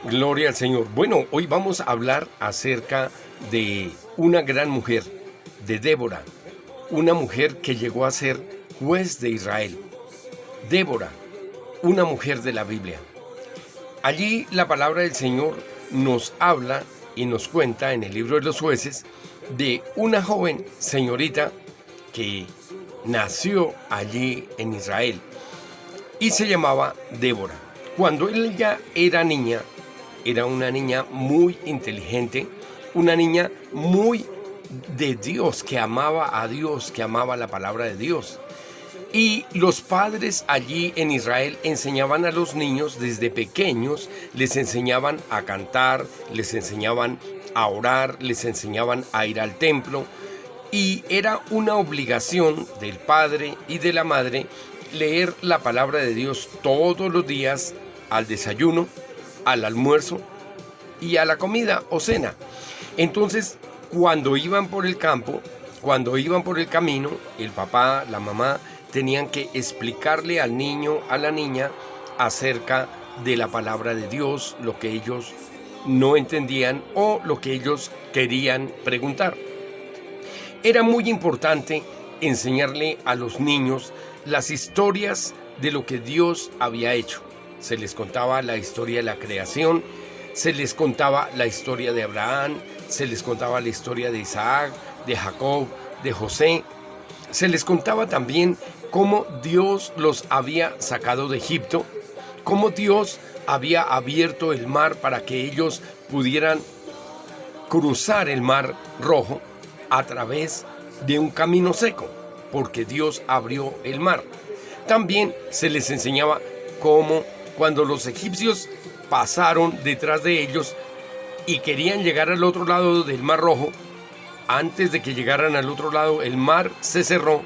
Gloria al Señor. Bueno, hoy vamos a hablar acerca de una gran mujer, de Débora, una mujer que llegó a ser juez de Israel. Débora, una mujer de la Biblia. Allí la palabra del Señor nos habla y nos cuenta en el libro de los jueces de una joven señorita que nació allí en Israel y se llamaba Débora. Cuando ella era niña, era una niña muy inteligente, una niña muy de Dios, que amaba a Dios, que amaba la palabra de Dios. Y los padres allí en Israel enseñaban a los niños desde pequeños, les enseñaban a cantar, les enseñaban a orar, les enseñaban a ir al templo. Y era una obligación del padre y de la madre leer la palabra de Dios todos los días al desayuno, al almuerzo y a la comida o cena. Entonces, cuando iban por el campo, cuando iban por el camino, el papá, la mamá, tenían que explicarle al niño, a la niña, acerca de la palabra de Dios, lo que ellos no entendían o lo que ellos querían preguntar. Era muy importante enseñarle a los niños las historias de lo que Dios había hecho. Se les contaba la historia de la creación, se les contaba la historia de Abraham, se les contaba la historia de Isaac, de Jacob, de José. Se les contaba también cómo Dios los había sacado de Egipto, cómo Dios había abierto el mar para que ellos pudieran cruzar el mar Rojo a través de un camino seco, porque Dios abrió el mar. También se les enseñaba cómo cuando los egipcios pasaron detrás de ellos y querían llegar al otro lado del mar Rojo, antes de que llegaran al otro lado, el mar se cerró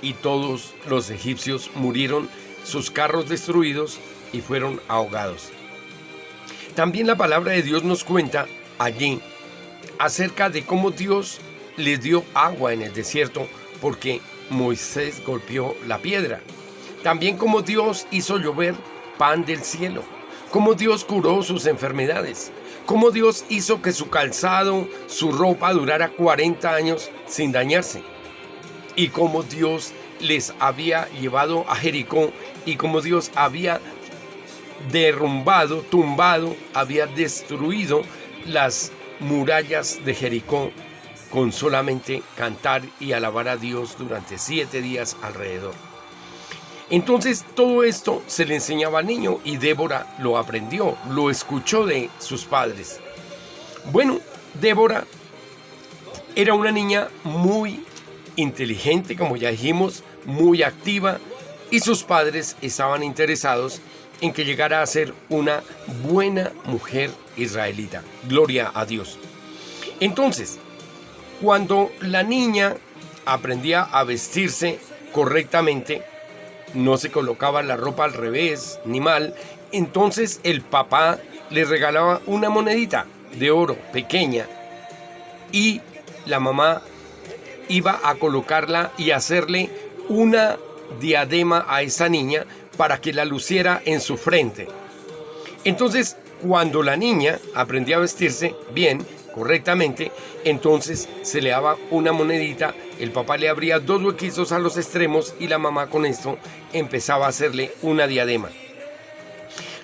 y todos los egipcios murieron, sus carros destruidos y fueron ahogados. También la palabra de Dios nos cuenta allí acerca de cómo Dios les dio agua en el desierto porque Moisés golpeó la piedra. También cómo Dios hizo llover pan del cielo, cómo Dios curó sus enfermedades, cómo Dios hizo que su calzado, su ropa durara 40 años sin dañarse, y cómo Dios les había llevado a Jericó y cómo Dios había derrumbado, tumbado, había destruido las murallas de Jericó con solamente cantar y alabar a Dios durante 7 días alrededor. Entonces todo esto se le enseñaba al niño y Débora lo aprendió, lo escuchó de sus padres. Bueno, Débora era una niña muy inteligente, como ya dijimos, muy activa, y sus padres estaban interesados en que llegara a ser una buena mujer israelita. Gloria a Dios. Entonces, cuando la niña aprendía a vestirse correctamente, no se colocaba la ropa al revés ni mal, entonces el papá le regalaba una monedita de oro pequeña y la mamá iba a colocarla y hacerle una diadema a esa niña para que la luciera en su frente. Entonces, cuando la niña aprendía a vestirse bien, correctamente, entonces se le daba una monedita, el papá le abría 2 huequitos a los extremos y la mamá con esto empezaba a hacerle una diadema.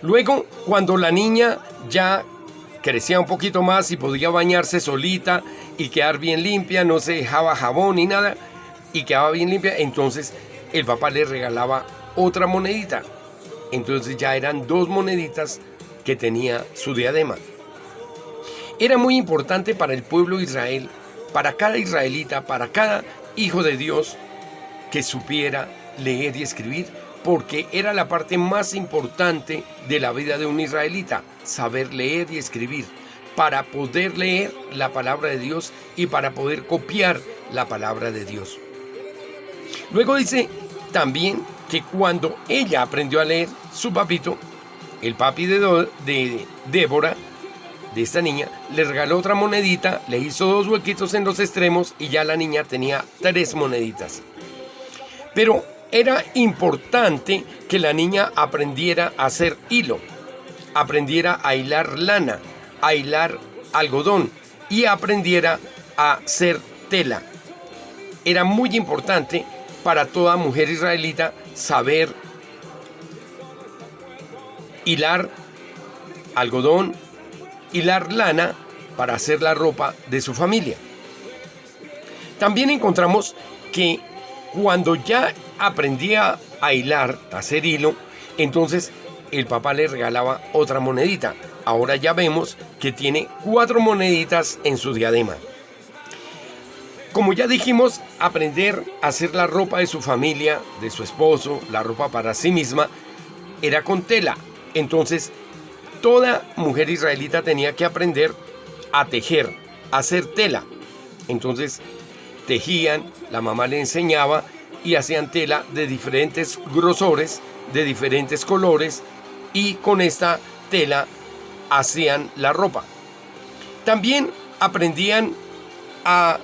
Luego, cuando la niña ya crecía un poquito más y podía bañarse solita y quedar bien limpia, no se dejaba jabón ni nada y quedaba bien limpia, entonces el papá le regalaba otra monedita. Entonces ya eran 2 moneditas que tenía su diadema. Era muy importante para el pueblo de Israel, para cada israelita, para cada hijo de Dios, que supiera leer y escribir, porque era la parte más importante de la vida de un israelita, saber leer y escribir, para poder leer la palabra de Dios y para poder copiar la palabra de Dios. Luego dice también que cuando ella aprendió a leer, su papito, el papi de Débora, de esta niña, le regaló otra monedita, le hizo 2 huequitos en los extremos y ya la niña tenía 3 moneditas. Pero era importante que la niña aprendiera a hacer hilo, aprendiera a hilar lana, a hilar algodón y aprendiera a hacer tela. Era muy importante para toda mujer israelita saber hilar algodón, hilar lana para hacer la ropa de su familia. También encontramos que cuando ya aprendía a hilar, a hacer hilo, entonces el papá le regalaba otra monedita. Ahora ya vemos que tiene 4 moneditas en su diadema. Como ya dijimos, aprender a hacer la ropa de su familia, de su esposo, la ropa para sí misma, era con tela. Entonces, toda mujer israelita tenía que aprender a tejer, a hacer tela. Entonces, tejían, la mamá le enseñaba y hacían tela de diferentes grosores, de diferentes colores, y con esta tela hacían la ropa. También aprendían a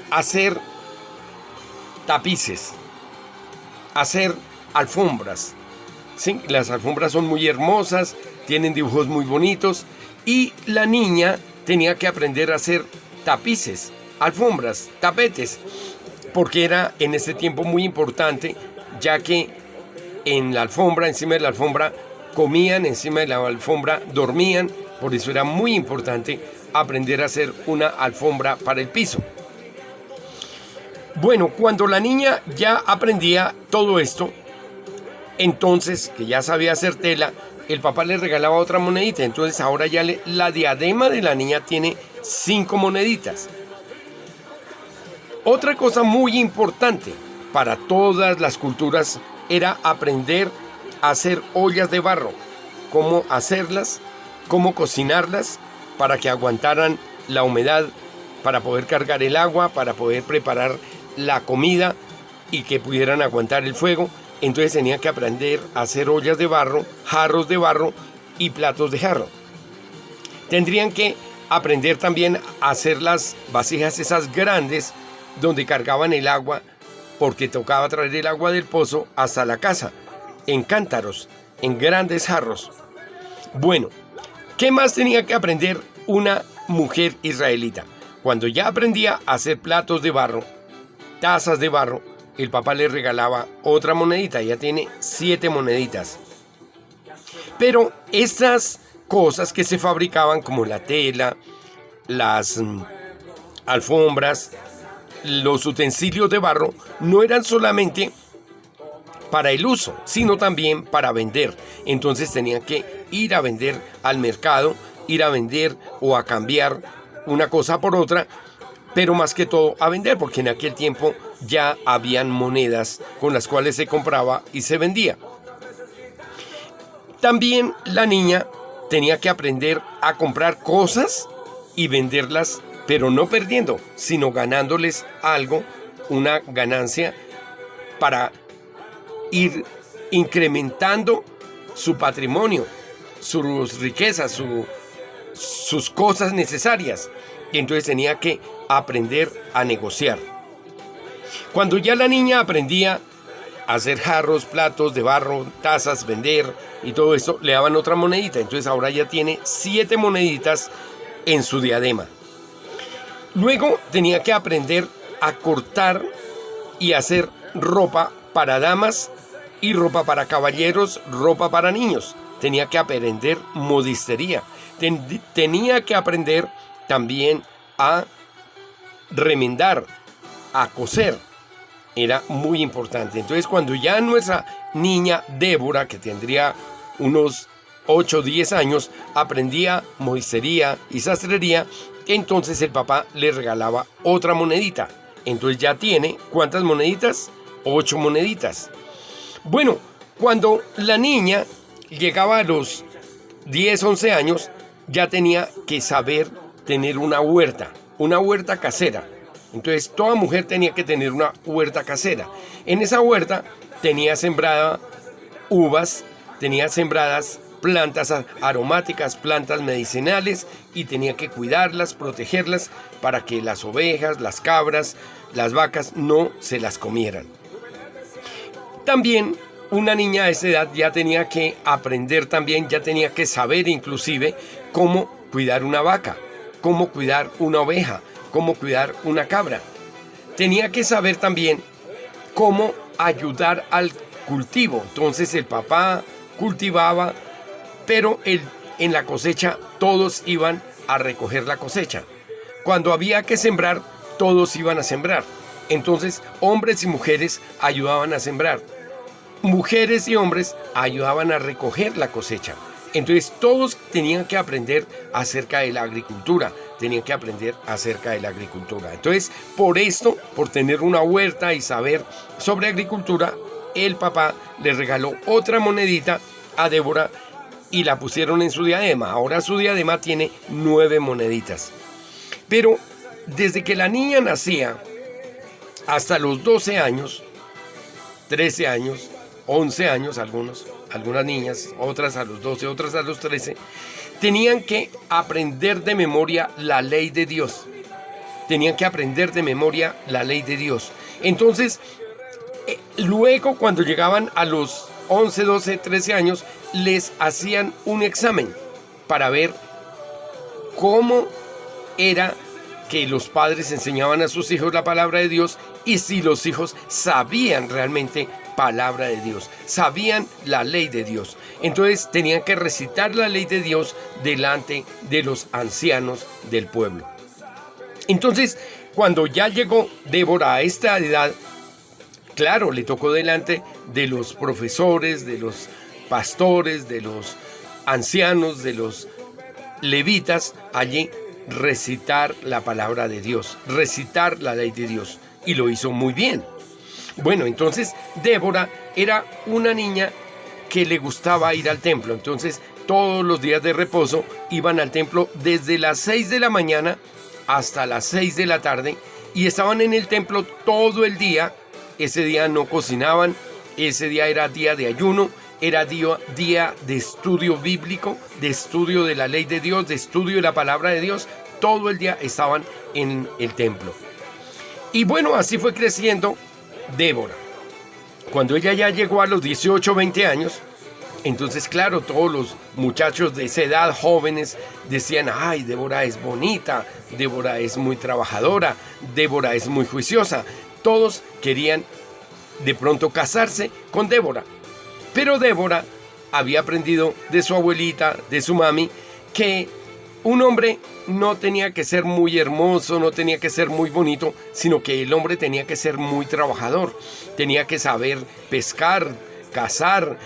hacer tapices, hacer alfombras. Sí, las alfombras son muy hermosas, tienen dibujos muy bonitos, y la niña tenía que aprender a hacer tapices, alfombras, tapetes, porque era en ese tiempo muy importante, ya que en la alfombra, encima de la alfombra, comían, encima de la alfombra dormían, por eso era muy importante aprender a hacer una alfombra para el piso. Bueno, cuando la niña ya aprendía todo esto, entonces, que ya sabía hacer tela, el papá le regalaba otra monedita. Entonces ahora ya la diadema de la niña tiene 5 moneditas. Otra cosa muy importante para todas las culturas era aprender a hacer ollas de barro, cómo hacerlas, cómo cocinarlas para que aguantaran la humedad, para poder cargar el agua, para poder preparar la comida y que pudieran aguantar el fuego. Entonces tenía que aprender a hacer ollas de barro, jarros de barro y platos de jarro. Tendrían que aprender también a hacer las vasijas esas grandes donde cargaban el agua, porque tocaba traer el agua del pozo hasta la casa, en cántaros, en grandes jarros. Bueno, ¿qué más tenía que aprender una mujer israelita? Cuando ya aprendía a hacer platos de barro, tazas de barro, el papá le regalaba otra monedita, ya tiene 7 moneditas. Pero estas cosas que se fabricaban, como la tela, las alfombras, los utensilios de barro, no eran solamente para el uso, sino también para vender. Entonces tenían que ir a vender al mercado, ir a vender o a cambiar una cosa por otra, pero más que todo a vender, porque en aquel tiempo ya habían monedas con las cuales se compraba y se vendía. También la niña tenía que aprender a comprar cosas y venderlas, pero no perdiendo, sino ganándoles algo, una ganancia, para ir incrementando su patrimonio, sus riquezas, sus cosas necesarias. Y entonces tenía que aprender a negociar. Cuando ya la niña aprendía a hacer jarros, platos de barro, tazas, vender y todo esto, le daban otra monedita. Entonces ahora ya tiene 7 moneditas en su diadema. Luego tenía que aprender a cortar y hacer ropa para damas y ropa para caballeros, ropa para niños. Tenía que aprender modistería. Tenía que aprender también a remendar, a coser. Era muy importante. Entonces, cuando ya nuestra niña Débora, que tendría unos 8 o 10 años, aprendía modistería y sastrería, entonces el papá le regalaba otra monedita. Entonces ya tiene, ¿cuántas moneditas? 8 moneditas. Bueno, cuando la niña llegaba a los 10, 11 años, ya tenía que saber tener una huerta casera. Entonces toda mujer tenía que tener una huerta casera. En esa huerta tenía sembrada uvas, tenía sembradas plantas aromáticas, plantas medicinales, y tenía que cuidarlas, protegerlas para que las ovejas, las cabras, las vacas no se las comieran. También una niña a esa edad ya tenía que aprender también, ya tenía que saber inclusive cómo cuidar una vaca, cómo cuidar una oveja, cómo cuidar una cabra. Tenía que saber también cómo ayudar al cultivo. Entonces el papá cultivaba, pero en la cosecha todos iban a recoger la cosecha. Cuando había que sembrar, todos iban a sembrar. Entonces hombres y mujeres ayudaban a sembrar. Mujeres y hombres ayudaban a recoger la cosecha. Entonces todos tenían que aprender acerca de la agricultura, tenían que aprender acerca de la agricultura. Entonces, por esto, por tener una huerta y saber sobre agricultura, el papá le regaló otra monedita a Débora y la pusieron en su diadema. Ahora su diadema tiene 9 moneditas. Pero desde que la niña nacía hasta los 12 años, 13 años, 11 años, algunas niñas, otras a los 12, otras a los 13, tenían que aprender de memoria la ley de Dios. Tenían que aprender de memoria la ley de Dios. Entonces, luego cuando llegaban a los 11, 12, 13 años, les hacían un examen para ver cómo era que los padres enseñaban a sus hijos la palabra de Dios y si los hijos sabían realmente palabra de Dios, sabían la ley de Dios. Entonces tenían que recitar la ley de Dios delante de los ancianos del pueblo. Entonces, cuando ya llegó Débora a esta edad, claro, le tocó delante de los profesores, de los pastores, de los ancianos, de los levitas, allí recitar la palabra de Dios, recitar la ley de Dios. Y lo hizo muy bien. Bueno, entonces Débora era una niña que le gustaba ir al templo. Entonces todos los días de reposo iban al templo desde las 6 de la mañana hasta las 6 de la tarde y estaban en el templo todo el día. Ese día no cocinaban, ese día era día de ayuno, era día de estudio bíblico, de estudio de la ley de Dios, de estudio de la palabra de Dios. Todo el día estaban en el templo. Y bueno, así fue creciendo Débora. Cuando ella ya llegó a los 18, 20 años, entonces claro, todos los muchachos de esa edad, jóvenes, decían, ay, Débora es bonita, Débora es muy trabajadora, Débora es muy juiciosa. Todos querían de pronto casarse con Débora. Pero Débora había aprendido de su abuelita, de su mami, que un hombre no tenía que ser muy hermoso, no tenía que ser muy bonito, sino que el hombre tenía que ser muy trabajador. Tenía que saber pescar, cazar,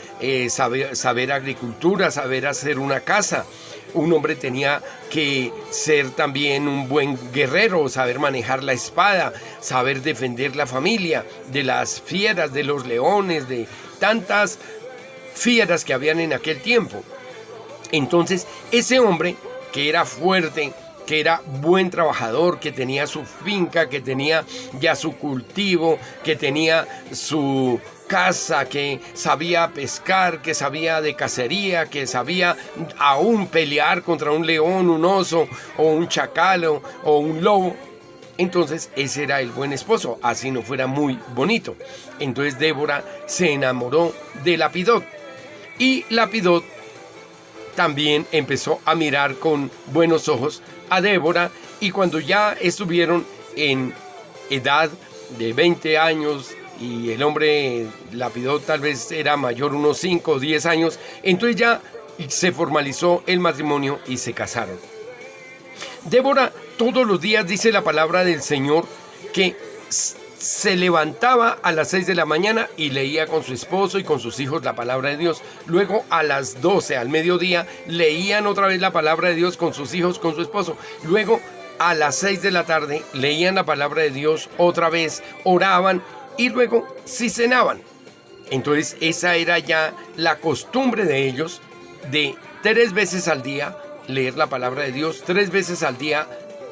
saber agricultura, saber hacer una casa. Un hombre tenía que ser también un buen guerrero, saber manejar la espada, saber defender la familia de las fieras, de los leones, de tantas fieras que habían en aquel tiempo. Entonces, ese hombre que era fuerte, que era buen trabajador, que tenía su finca, que tenía ya su cultivo, que tenía su casa, que sabía pescar, que sabía de cacería, que sabía aún pelear contra un león, un oso, o un chacal, o un lobo. Entonces ese era el buen esposo, así no fuera muy bonito. Entonces Débora se enamoró de Lapidot. Y Lapidot también empezó a mirar con buenos ojos a Débora, y cuando ya estuvieron en edad de 20 años y el hombre Lapidot tal vez era mayor unos 5 o 10 años, entonces ya se formalizó el matrimonio y se casaron. Débora todos los días, dice la palabra del Señor, que se levantaba a las 6 de la mañana y leía con su esposo y con sus hijos la palabra de Dios. Luego a las 12, al mediodía, leían otra vez la palabra de Dios con sus hijos, con su esposo. Luego a las 6 de la tarde leían la palabra de Dios otra vez, oraban y luego sí cenaban. Entonces esa era ya la costumbre de ellos de 3 veces al día leer la palabra de Dios, 3 veces al día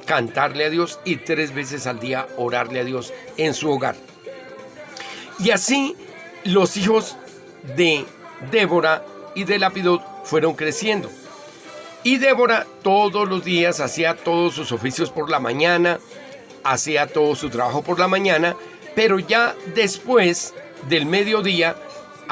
cantarle a Dios y 3 veces al día orarle a Dios en su hogar. Y así los hijos de Débora y de Lapidot fueron creciendo. Y Débora todos los días hacía todos sus oficios por la mañana, hacía todo su trabajo por la mañana, pero ya después del mediodía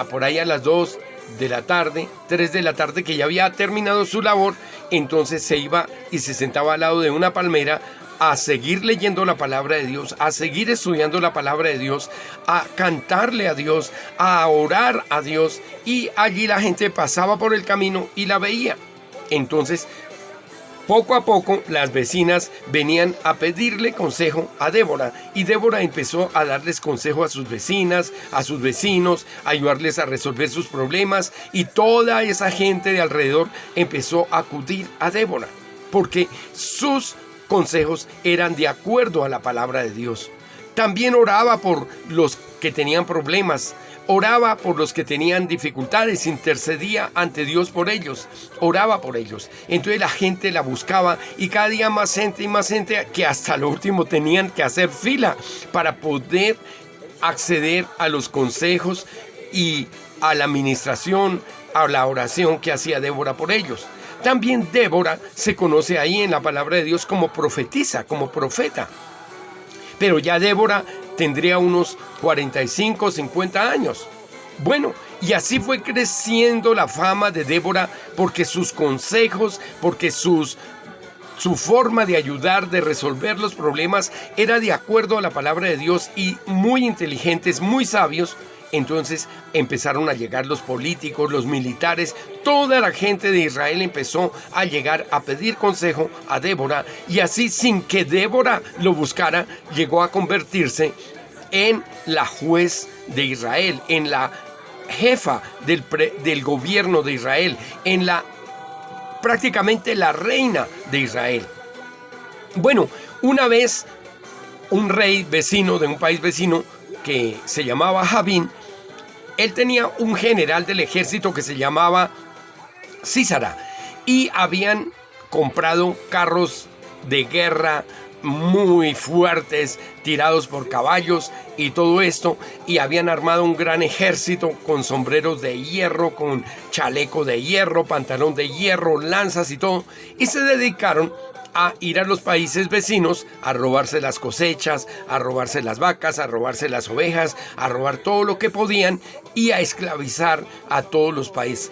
por ahí a las 2 de la tarde, 3 de la tarde, que ya había terminado su labor, entonces se iba y se sentaba al lado de una palmera a seguir leyendo la palabra de Dios, a seguir estudiando la palabra de Dios, a cantarle a Dios, a orar a Dios, y allí la gente pasaba por el camino y la veía. Entonces, poco a poco las vecinas venían a pedirle consejo a Débora, y Débora empezó a darles consejo a sus vecinas, a sus vecinos, a ayudarles a resolver sus problemas, y toda esa gente de alrededor empezó a acudir a Débora, porque sus consejos eran de acuerdo a la palabra de Dios. También oraba por los que tenían problemas, oraba por los que tenían dificultades, intercedía ante Dios por ellos, oraba por ellos. Entonces la gente la buscaba, y cada día más gente y más gente, que hasta lo último tenían que hacer fila para poder acceder a los consejos y a la administración, a la oración que hacía Débora por ellos. También Débora se conoce ahí en la palabra de Dios como profetisa, como profeta. Pero ya Débora tendría unos 45, 50 años. Bueno, y así fue creciendo la fama de Débora, porque sus consejos, porque su forma de ayudar, de resolver los problemas, era de acuerdo a la palabra de Dios, y muy inteligentes, muy sabios. Entonces empezaron a llegar los políticos, los militares, toda la gente de Israel empezó a llegar a pedir consejo a Débora, y así, sin que Débora lo buscara, llegó a convertirse en la juez de Israel, en la jefa del gobierno de Israel, en prácticamente la reina de Israel. Bueno, una vez un rey vecino de un país vecino que se llamaba Javín, él tenía un general del ejército que se llamaba Sísara, y habían comprado carros de guerra muy fuertes, tirados por caballos y todo esto, y habían armado un gran ejército con sombreros de hierro, con chaleco de hierro, pantalón de hierro, lanzas y todo, y se dedicaron a ir a los países vecinos a robarse las cosechas, a robarse las vacas, a robarse las ovejas, a robar todo lo que podían, y a esclavizar a todos los países